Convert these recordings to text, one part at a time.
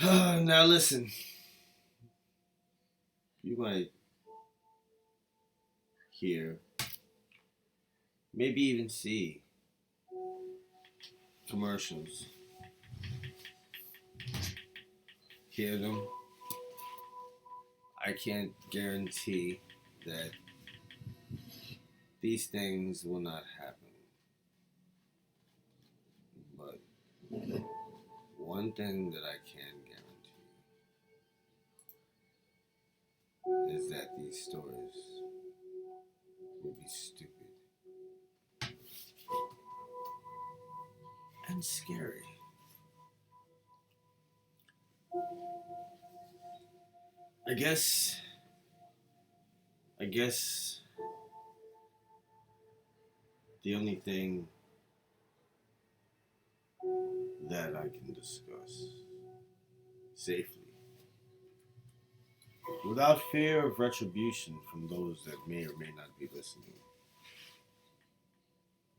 Now listen, you might hear, maybe even see commercials, hear them. I can't guarantee that these things will not happen. But one thing that I can guarantee is that these stories will be stupid and scary. I guess I guess the only thing that I can discuss safely without fear of retribution from those that may or may not be listening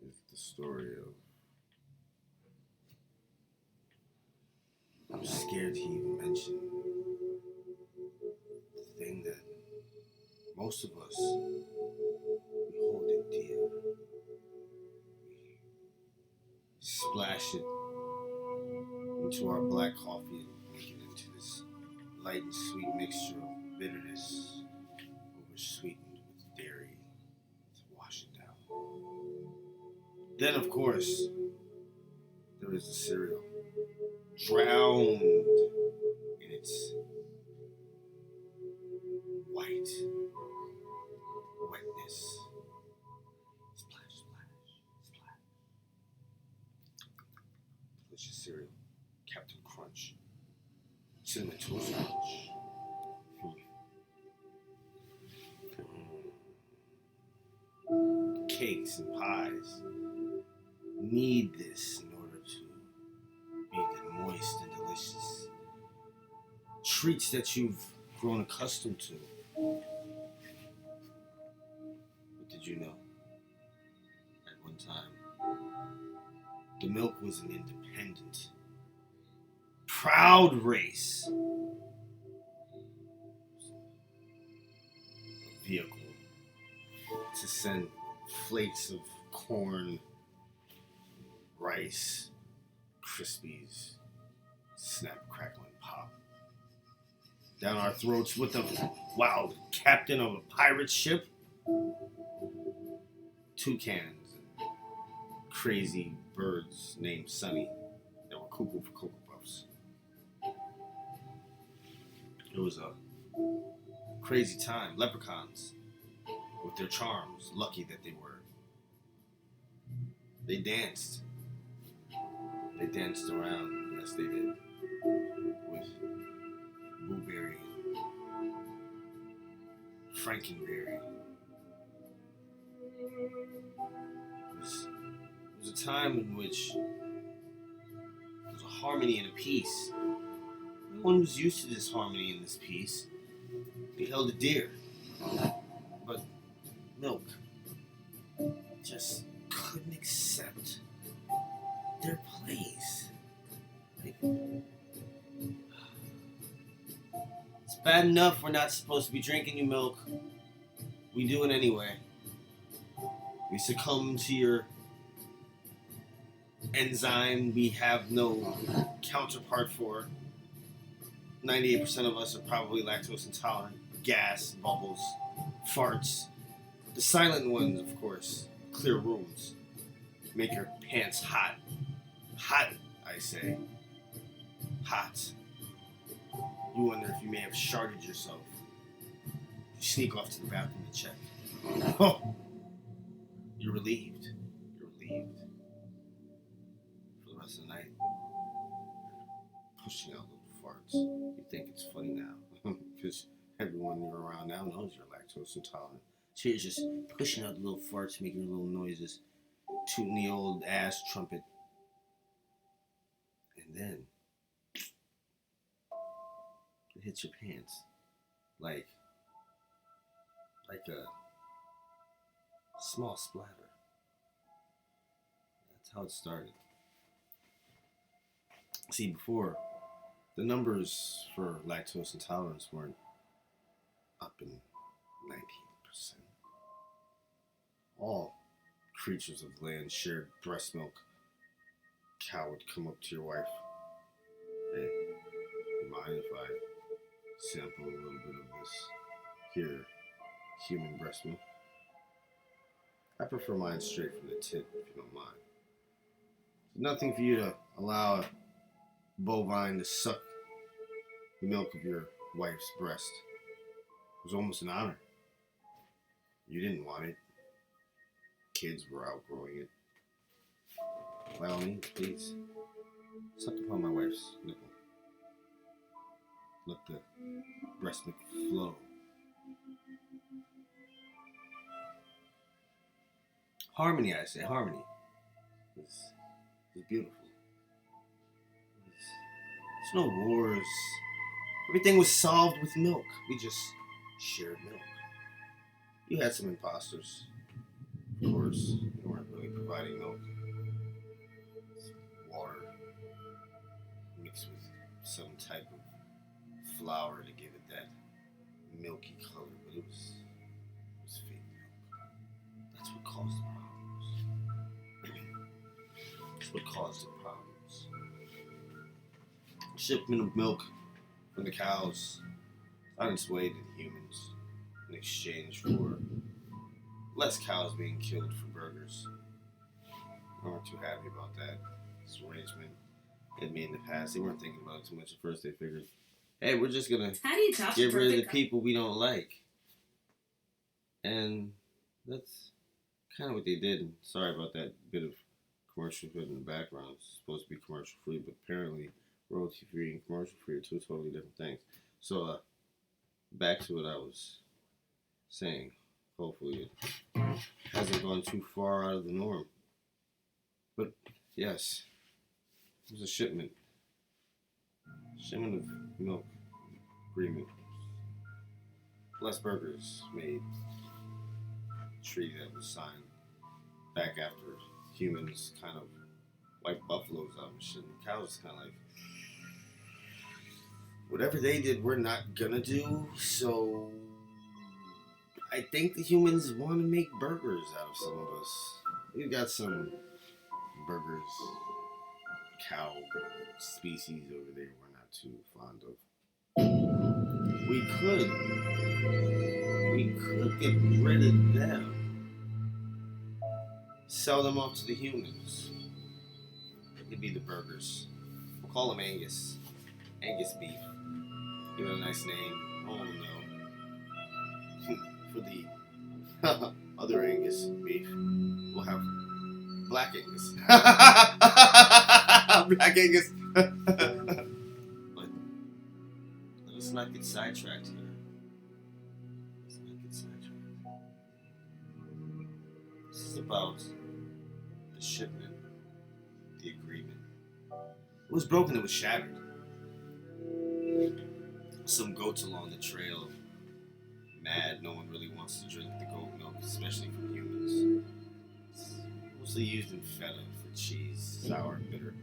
is the story of, I'm scared to even mention the thing that most of us, we hold it dear. We splash it into our black coffee and make it into this light and sweet mixture of bitterness oversweetened with dairy to wash it down. Then, of course, there is the cereal, drowned in its white wetness. Splash, splash, splash. Delicious cereal, Captain Crunch, Cinnamon Toast Crunch. Cakes and pies need this in order to be the moist and delicious treats that you've grown accustomed to. But did you know, at one time, the milk was an independent, proud race, a vehicle to send flakes of corn, rice, Krispies, snap, crackle, and pop down our throats with a wild captain of a pirate ship, toucans, and crazy birds named Sunny that were cuckoo for Cocoa Puffs. It was a crazy time. Leprechauns, with their charms, lucky that they were. They danced. They danced around, yes they did, with Blueberry and Frankenberry. It was a time in which there was a harmony and a peace. No one was used to this harmony and this peace. They held it dear. But milk just couldn't accept their place. Like, it's bad enough we're not supposed to be drinking your milk. We do it anyway. We succumb to your enzyme we have no counterpart for. 98% of us are probably lactose intolerant. Gas, bubbles, farts. The silent ones, of course. Clear rooms. Make your pants hot. Hot, I say. Hot. You wonder if you may have sharded yourself. You sneak off to the bathroom to check. Oh, you're relieved. You're relieved. For the rest of the night, pushing out little farts. You think it's funny now. Because everyone you're around now knows you're lactose intolerant. So you're just pushing out the little farts, making little noises, tooting the old ass trumpet. And then it hits your pants like a small splatter. That's how it started. See, before The numbers for lactose intolerance weren't up in 19%. All creatures of the land shared breast milk. Cow would come up to your wife. Hey, mind if I sample a little bit of this here human breast milk? I prefer mine straight from the tip, if you don't mind. There's nothing for you to allow a bovine to suck the milk of your wife's breast. It was almost an honor. You didn't want it. Kids were outgrowing it. By all means, please, suck upon my wife's nipple. Let the breast milk flow. Harmony, I say, harmony. It's beautiful. There's no wars. Everything was solved with milk. We just shared milk. You had some imposters. Of course, they weren't really providing milk. It's water mixed with some type of flour to give it that milky color, but it was fake milk. That's what caused the problems. That's what caused the problems. Shipment of milk from the cows on its way to the humans in exchange for less cows being killed for burgers. They weren't too happy about that. This arrangement they made in the past. They weren't thinking about it too much at first. They figured, hey, we're just gonna get rid of the people we don't like. And that's kind of what they did. And sorry about that bit of commercial hood in the background. It's supposed to be commercial free, but apparently royalty free and commercial free are two totally different things. So back to what I was saying. Hopefully it hasn't gone too far out of the norm. But yes, it was a shipment of milk agreement. Less burgers made. Treaty that was signed back after humans kind of wiped buffaloes out and shit. And cows kind of like, whatever they did, we're not gonna do. So I think the humans want to make burgers out of some of us. We've got some burgers, cow species over there we're not too fond of. We could get rid of them. Sell them off to the humans. It could be the burgers. We'll call them Angus. Angus beef. Give it a nice name. Oh no. For the other Angus beef, we'll have Black Angus. Black Angus. But let's not get sidetracked here. This is about the shipment, the agreement. It was broken, it was shattered. Some goats along the trail, mad, no one really wants to drink the goat milk, especially from humans. It's mostly used in feta for cheese, sour and bitter.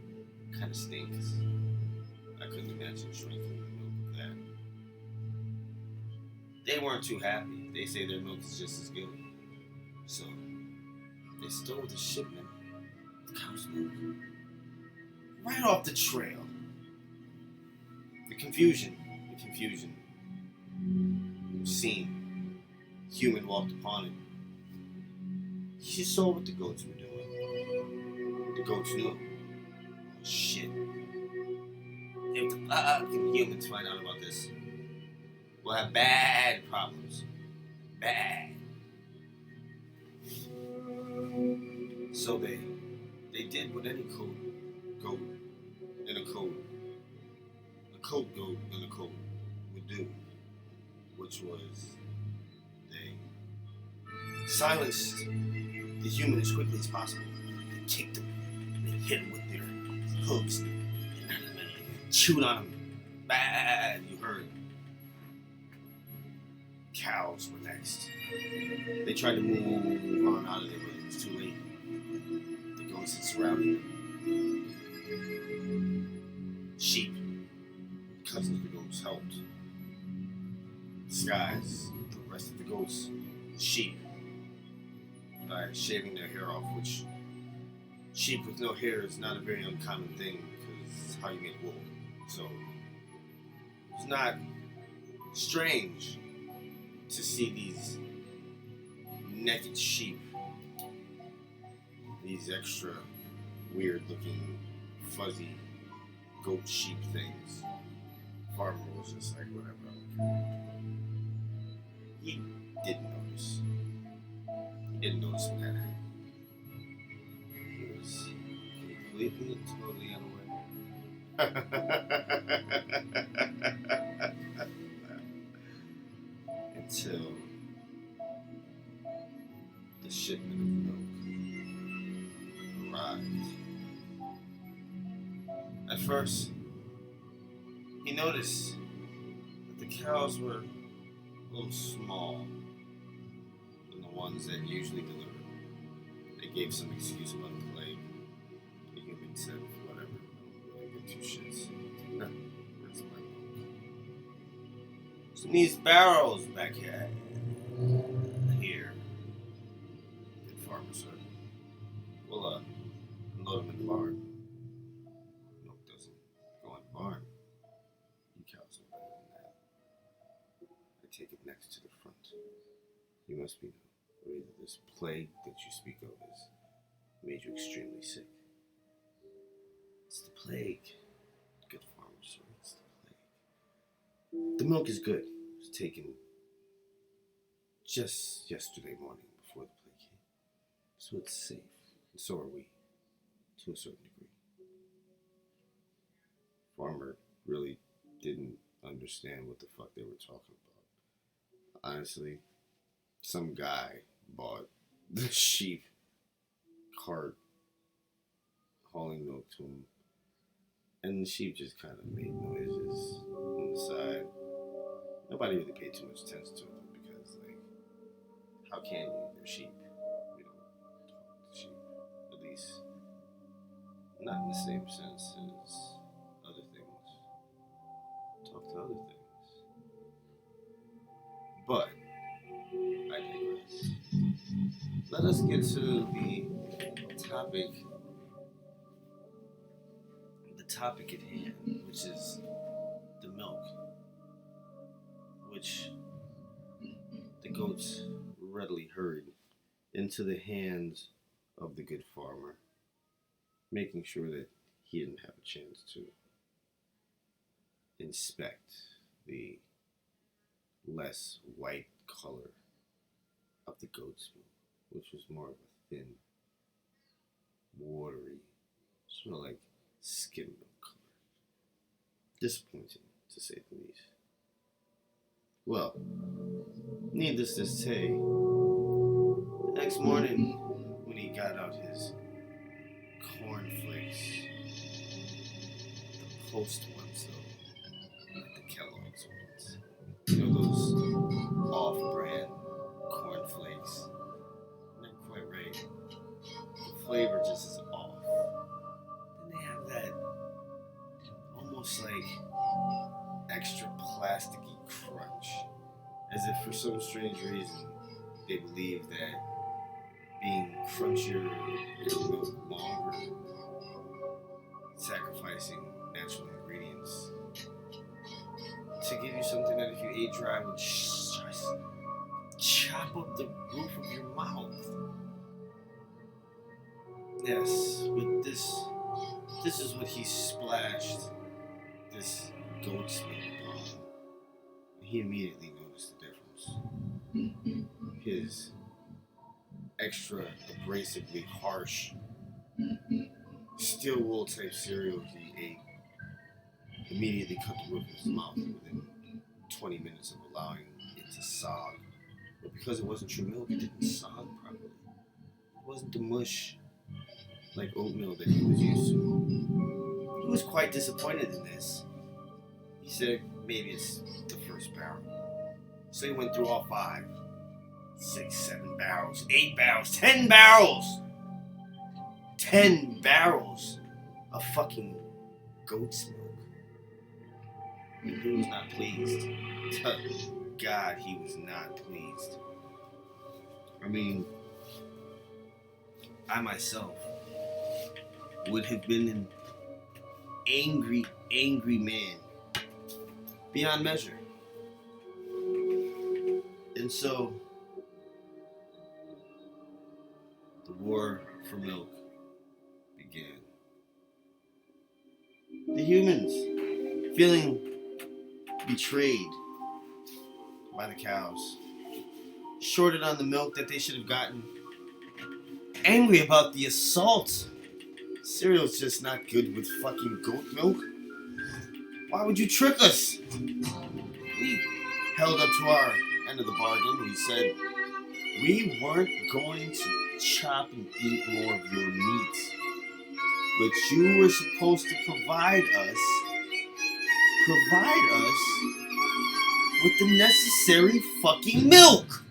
Kind of stinks. I couldn't imagine drinking the milk of that. They weren't too happy. They say their milk is just as good. So they stole the shipment of cow's milk right off the trail. The confusion. Seen. Human walked upon it. She saw what the goats were doing. The goats knew. Oh, shit. If the fucking humans find out about this, we'll have bad problems. Bad. So they did what any goat in a coat goat in a coat would do, which was they silenced the human as quickly as possible. They kicked him, they hit him with their hooves, and chewed on him. Bad, you heard. Cows were next. They tried to move on out of there, but it was too late. The goats had surrounded them. Sheep. disguise the rest of the goats, sheep, by shaving their hair off, which sheep with no hair is not a very uncommon thing because it's how you make wool. So it's not strange to see these naked sheep, these extra weird looking fuzzy goat sheep things. Farmer was just like, whatever, I don't care. He didn't notice. He didn't notice when that happened. He was completely and totally unaware. Until the shipment of milk arrived. At first, he noticed that the cows were a little small than the ones that usually deliver. They gave some excuse about the plague. The human said, whatever, I don't give two shits. Where's my milk? Some of these barrels back here. Good farmer, sir. We'll load them in the barn. Milk doesn't go in the barn. You cows are better than that. I take it next to the front. You must be worried that this plague that you speak of has made you extremely sick. It's the plague. Good farmer, sir. It's the plague. The milk is good. It was taken just yesterday morning before the plague came. So it's safe. And so are we, to a certain degree. Farmer really didn't understand what the fuck they were talking about. Honestly, some guy bought the sheep cart hauling milk to him, and the sheep just kind of made noises on the side. Nobody really paid too much attention to them because, like, how can you? They're sheep. We don't talk to sheep. At least, not in the same sense as other things. Talk to other things. But I digress. Let us get to the topic at hand, which is the milk, which the goats readily hurried into the hands of the good farmer, making sure that he didn't have a chance to inspect the less white color of the goat's milk, which was more of a thin, watery, sort of like skim milk color. Disappointing, to say the least. Well, needless to say, the next morning when he got out his cornflakes, the Post ones though, not the Kellogg's ones, you know, those off-brand cornflakes, never quite right. The flavor just is off. And they have that almost like extra plasticky crunch, as if for some strange reason they believe that being crunchier makes milk longer, sacrificing natural ingredients to give you something that if you ate dry would just chop up the roof of your mouth. Yes, but this is what he splashed this goat's milk on. He immediately noticed the difference. His extra abrasively harsh steel wool type cereal he ate immediately cut the roof of his mouth within 20 minutes of allowing it to sog. But because it wasn't true milk, it didn't sog properly. It wasn't the mush like oatmeal that he was used to. He was quite disappointed in this. He said maybe it's the first barrel. So he went through all 5, 6, 7 barrels, 8 barrels, 10 barrels! 10 barrels of fucking goat's milk. And he was not pleased to God, he was not pleased. I mean, I myself would have been an angry, angry man beyond measure. And so, the war for milk began. The humans, feeling betrayed by the cows, shorted on the milk that they should have gotten, angry about the assault. Cereal's just not good with fucking goat milk. Why would you trick us? We held up to our end of the bargain. We said we weren't going to chop and eat more of your meat, but you were supposed to provide us with the necessary fucking milk.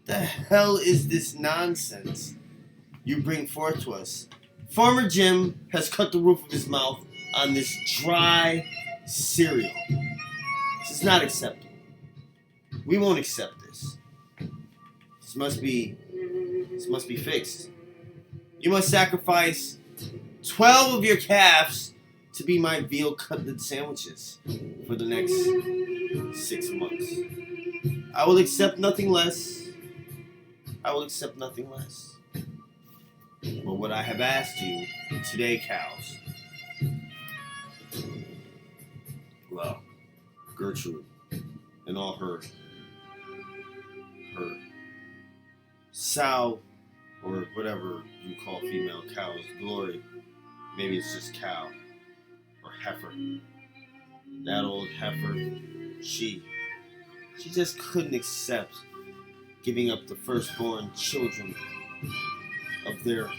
The hell is this nonsense you bring forth to us? Farmer Jim has cut the roof of his mouth on this dry cereal. This is not acceptable. We won't accept this. This must be fixed. You must sacrifice 12 of your calves to be my veal cutlet sandwiches for the next 6 months. I will accept nothing less. But what I have asked you today, cows, well, Gertrude and all her sow, or whatever you call female cows, Glory, maybe it's just cow, or heifer. That old heifer, she just couldn't accept giving up the firstborn children of their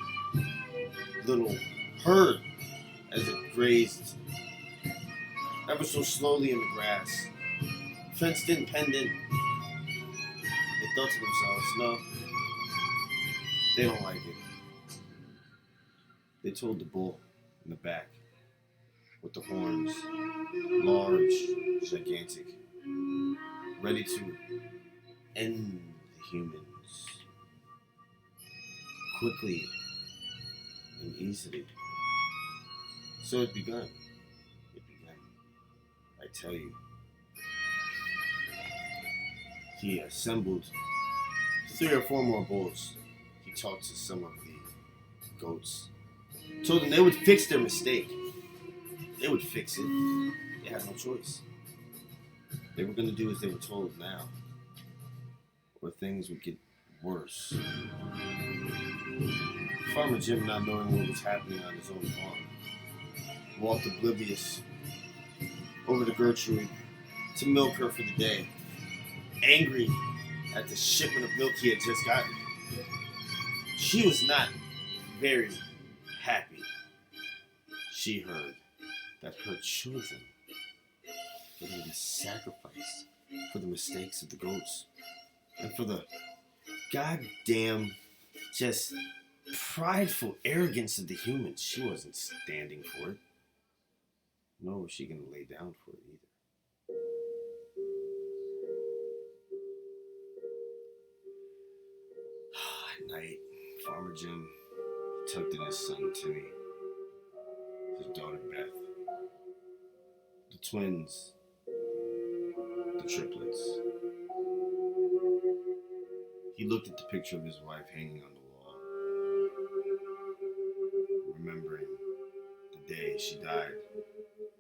little herd as it grazed ever so slowly in the grass, fenced in, penned in. They thought to themselves, no, they don't like it. They told the bull in the back with the horns, large, gigantic, ready to end the humans quickly and easily. So it began. I tell you. He assembled 3 or 4 more bulls. He talked to some of the goats. Told them they would fix their mistake. They would fix it. They had no choice. They were going to do as they were told now, or things would get worse. Farmer Jim, not knowing what was happening on his own farm, walked oblivious over to Gertrude to milk her for the day, angry at the shipment of milk he had just gotten. She was not very happy. She heard that her children were going to be sacrificed for the mistakes of the goats and for the goddamn just prideful arrogance of the humans. She wasn't standing for it. Nor was she going to lay down for it either. At night, Farmer Jim tucked in his son Timmy, his daughter Beth, the twins, the triplets. He looked at the picture of his wife hanging on the wall, remembering the day she died.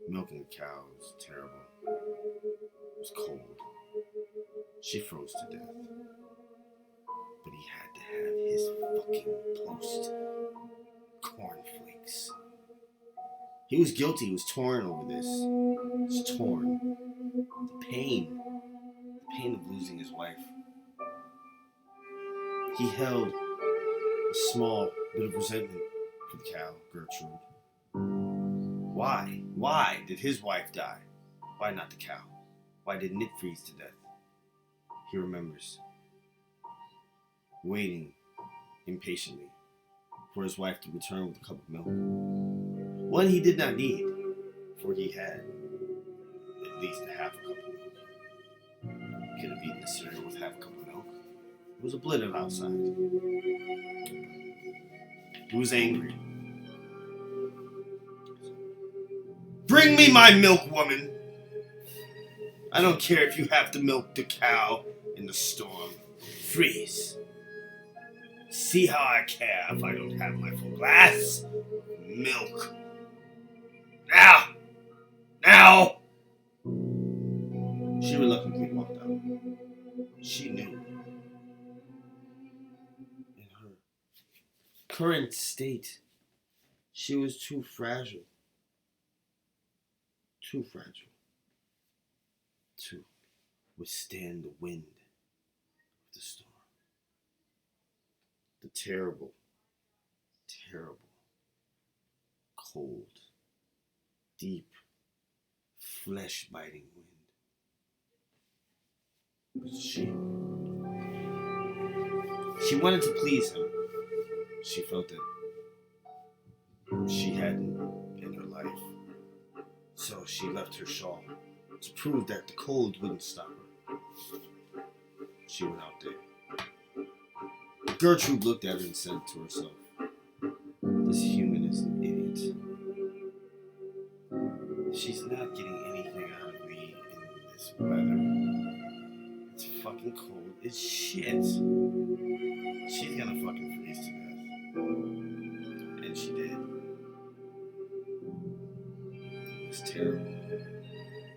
Milking the cow was terrible. It was cold. She froze to death. But he had to have his fucking post cornflakes. He was guilty. He was torn over this. He was torn. The pain of losing his wife. He held a small bit of resentment for the cow, Gertrude. Why? Why did his wife die? Why not the cow? Why didn't it freeze to death? He remembers waiting impatiently for his wife to return with a cup of milk. One he did not need, for he had at least a half a cup of milk. could have eaten the cereal with half a cup of milk. It was a blizzard outside. He was angry. Bring me my milk, woman! I don't care if you have to milk the cow in the storm. Freeze. See how I care if I don't have my full glass of milk. Now! Now! She reluctantly walked out. She knew. In her current state, she was too fragile. Too fragile to withstand the wind of the storm. The terrible, terrible, cold, deep, flesh-biting wind. But she wanted to please him. She felt that she hadn't in her life. So she left her shawl to prove that the cold wouldn't stop her. She went out there. Gertrude looked at her and said to herself, this human is an idiot. She's not getting anything out of me in this weather. It's fucking cold as shit. She's gonna fucking freeze to death. And she did. It was terrible.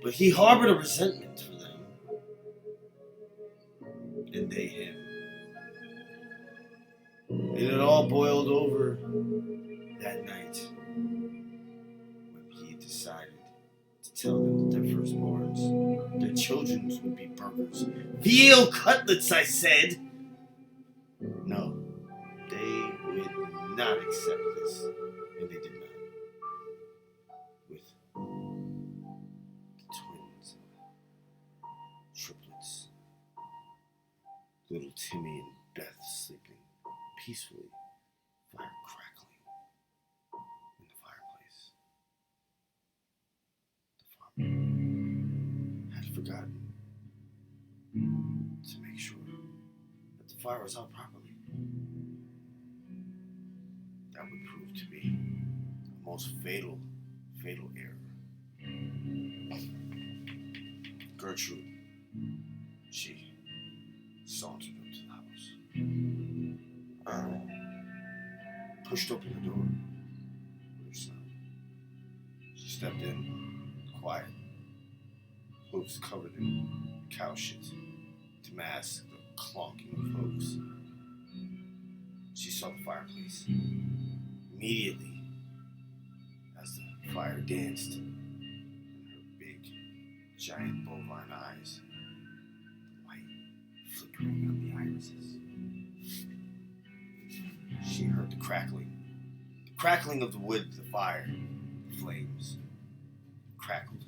But he harbored a resentment for them. And they him. And it all boiled over that night when he decided to tell them that their firstborns, their children would be burgers. Veal cutlets, I said! No, they would not accept this. And they did not. With the twins, triplets, little Timmy and Beth sleeping peacefully, fire crackling in the fireplace. The farmer had forgotten to make sure that the fire was out properly. That would prove to be the most fatal error. Gertrude, she sauntered up to the house. Pushed open the door with her son. She stepped in, quiet, hooves covered in cow shit to mask the clonking of hooves. She saw the fireplace. Immediately, as the fire danced in her big, giant bovine eyes, the light flickering on the irises. She heard the crackling of the wood, the fire, the flames. Crackled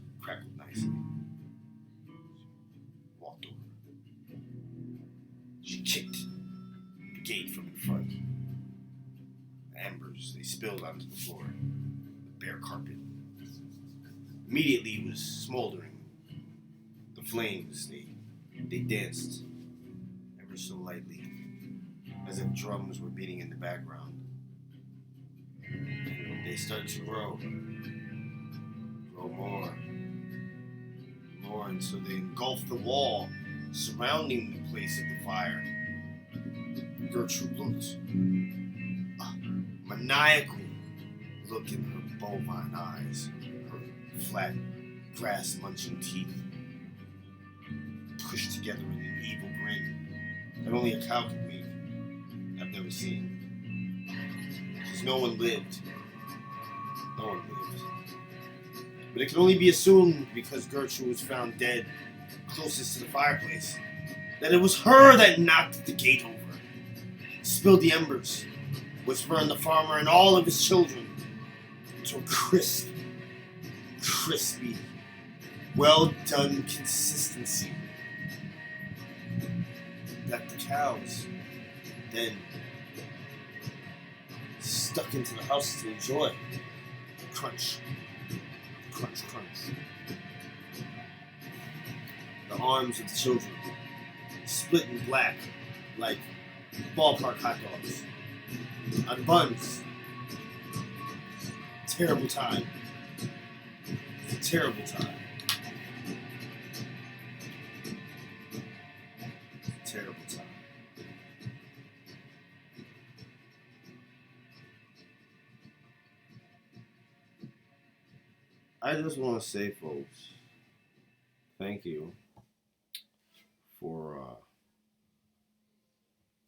nicely. Walked over. She kicked the gate from in front. The embers, they spilled onto the floor, the bare carpet. Immediately it was smoldering. The flames, they danced ever so lightly, as if drums were beating in the background. And they started to grow more, until they engulfed the wall surrounding the place of the fire. Gertrude looked, a maniacal look in her bovine eyes, her flat, grass-munching teeth, pushed together in an evil grin that only a cow could make. I've never seen. Because no one lived. But it can only be assumed, because Gertrude was found dead closest to the fireplace, that it was her that knocked the gate over, spilled the embers, which burned the farmer and all of his children to a crispy, well-done consistency that the cows then stuck into the house to enjoy. Crunch. Crunch, crunch. The arms of the children split in black, like ballpark hot dogs on buns. Terrible time. Terrible time. Terrible time. I just want to say, folks, thank you for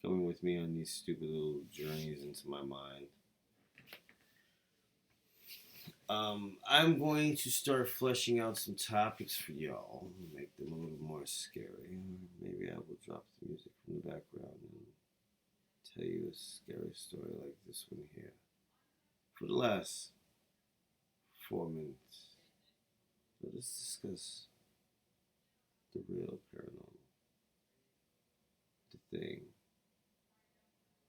coming with me on these stupid little journeys into my mind. I'm going to start fleshing out some topics for y'all, make them a little more scary. Maybe I will drop the music from the background and tell you a scary story like this one here. For the last 4 minutes, let us discuss the real paranormal, the thing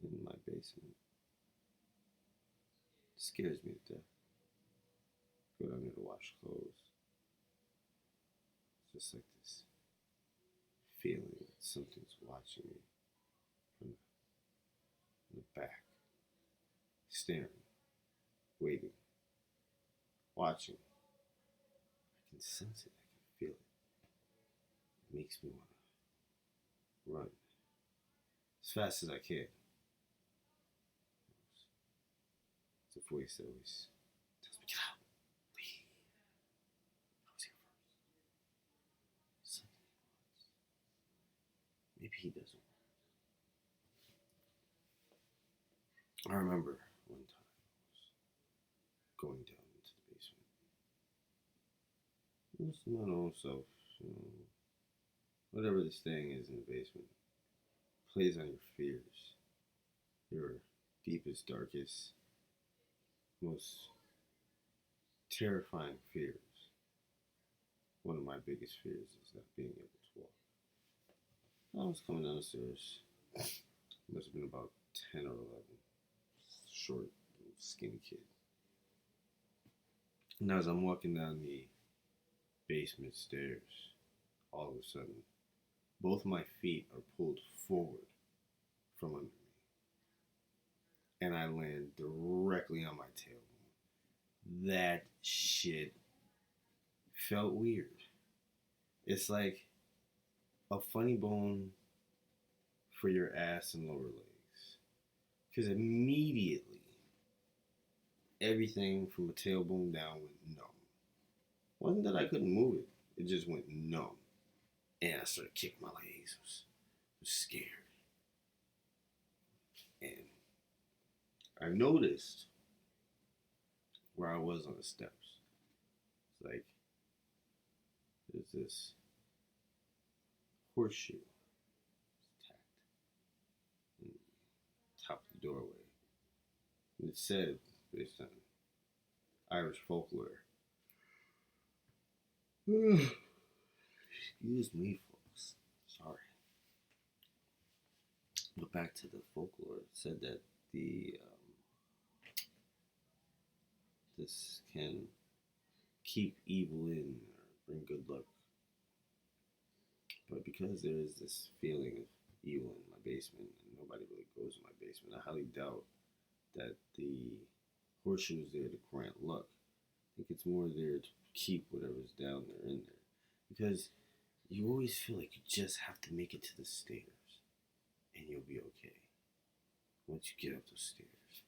in my basement. It scares me to death. Go down there to wash clothes. It's just like this feeling that something's watching me from the back, staring, waiting, watching. I can sense it, I can feel it. It makes me want to run as fast as I can. It's a voice that always tells me, get out. Maybe he doesn't. I remember one time I was going down into the basement. Just my own self, whatever this thing is in the basement, plays on your fears, your deepest, darkest, most terrifying fears. One of my biggest fears is not being able to walk. I was coming down the stairs. Must have been about 10 or 11. Short, skinny kid. And as I'm walking down the basement stairs, all of a sudden, both my feet are pulled forward from under me. And I land directly on my tailbone. That shit felt weird. It's like a funny bone for your ass and lower legs. Because immediately, everything from the tailbone down went numb. It wasn't that I couldn't move it. It just went numb. And I started kicking my legs. I was scared. And I noticed where I was on the steps. It's like, there's this horseshoe tacked on the top of the doorway. And it said, based on Irish folklore, excuse me, folks, sorry. But back to the folklore, it said that this can keep evil in or bring good luck. But because there is this feeling of evil in my basement, and nobody really goes in my basement, I highly doubt that the horseshoe is there to grant luck. I think it's more there to keep whatever's down there in there. Because you always feel like you just have to make it to the stairs, and you'll be okay once you get up those stairs.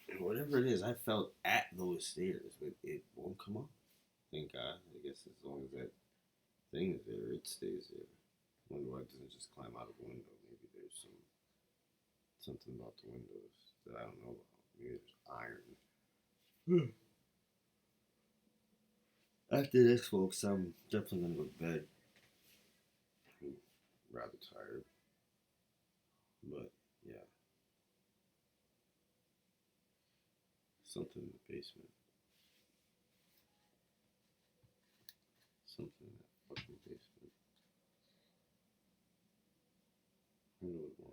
And whatever it is, I felt at those stairs, but it won't come up. Thank God. I guess as long as that thing is there, it stays there. I wonder why it doesn't just climb out of the window. Maybe there's something about the windows that I don't know about. Maybe there's iron. After this, folks, I'm definitely gonna go to bed. I'm rather tired. But yeah. Something in the basement. Something in that fucking basement. I don't know what it was.